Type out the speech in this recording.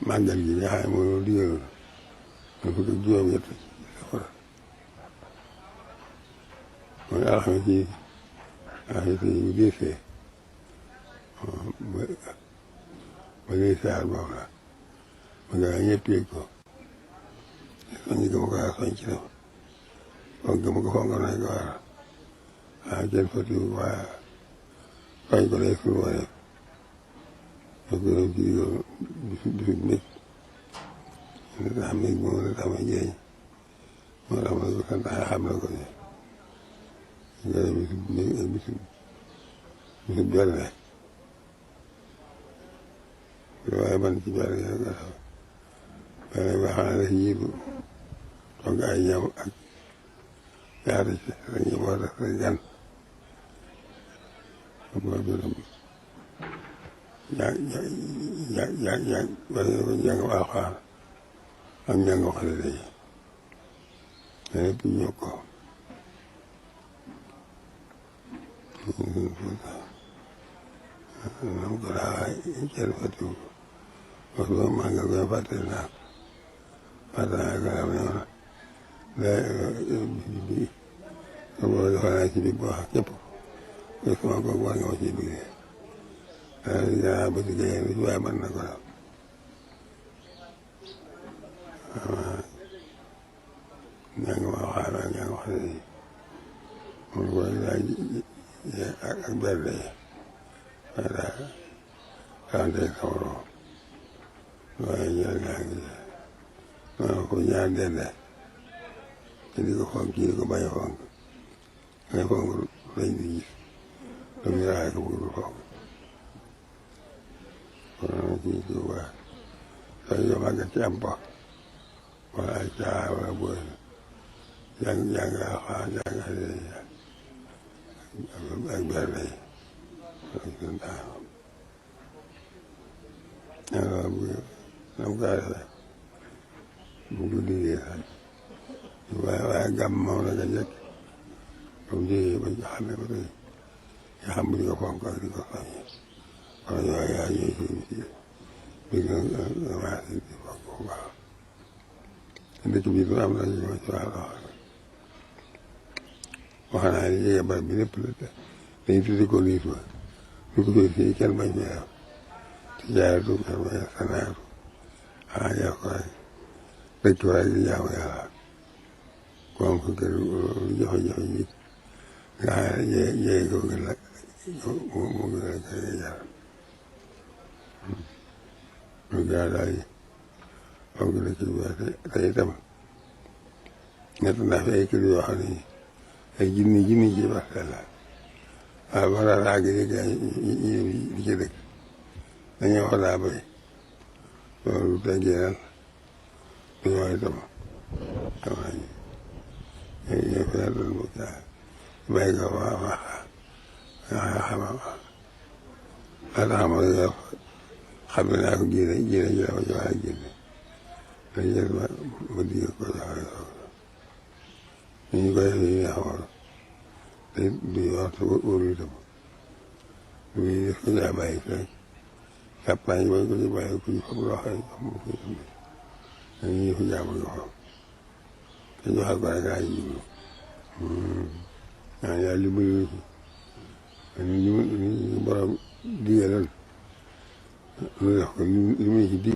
màggal gi nga xam ne moo digaloon ñu fukk ak juróom-ñett safar mooy alxames yi bu desee ba léegi saar boobu la ba nga ñëpp yëg ko soññ ga ma ko war a soññ ci dem foog ga ma ko fonk nañ ko war a kenn fottiwu waaye soñ ko lay suñu wareef ñu ko doon ci bisu nekk li tax nekk moom la tax ma njëriñ moo tax ma ko sant xam na ko ne nga bisu berne waaye man ci berne yi nga xam berne ba xam ne dafa jiitu togg ay ñam ak yaata ci sa njaboot ak sa gan jàng alxuraan ak njàng xasida yi lépp ñu ko nam ko daa cel fatiwu wax ba màggal ko fàtte naa ko am ñoona bi so boo defal naa ci biir boo xam képp ko sama ko war nga ma ci biir daa bëgg gayee lu ci waaye mën na ko daal njàng ma waxaana ak njàng wax ne moom ko daa ak berde yi waaye daa santee sawaroo waaye ñaar gaa ngi noonu ko ñaar dende ci di ko fonk ci di ko bañ a fonk ngay fonk lañ di gis lu ñu raxee ko bëgg du fonk kon ci ci waa soo yo màggat ci am po wala ay caa wala booy jàng alxuraan jàng xasida yi ak berde yi nam kaa defee bu ko liggéey sax waaye gàmm moom la nga njëkk ba mu jógee ba ñu xamee ko tey nga xam bu ñu ko fonk ak di ko soññee kon yooyu yaa ñooy suñu si dëgg nga maase di fonk bu baax dëkk bi du am na ñu ma ci wàllu wax naa ne jege barab bi lépp la dañuy tuddi ko liis ba lu ko fii kenn bañ fi am ci jaaratu kenn bañ a sanaatu def ko rek dëkk ko rek di jaamu yàlla ku am ko kër lu jafe-jafe ji nga xam ne jege ko gën la mu gën a kër jar lu gaa daal yi fonk dëkk bi te itam ñett naa fi ay kër yoo xam ne ay junni ji parcelle la waaw balaa laa gis di ci dëkk dañoo wax daa béy loolu tegginal du ñooy itam xam nañu ñoo fi doon bu caa béy ko waa xam naa ko jiine ji la ko jox ak jinne dañu jël ma digg ko joxe ñu koy def ñu xamoon te duñu wax te wóorul itam duñu def ko daa bàyyi rek campagne booy ko ci bàyyi ku ñu xam loo xam ne xamul ko itam dañuy def jàmm yoo xam te joxe ko rek ay jublu waaw yàlla li bëri ci ñu borom digaloon lu def ko li muy ci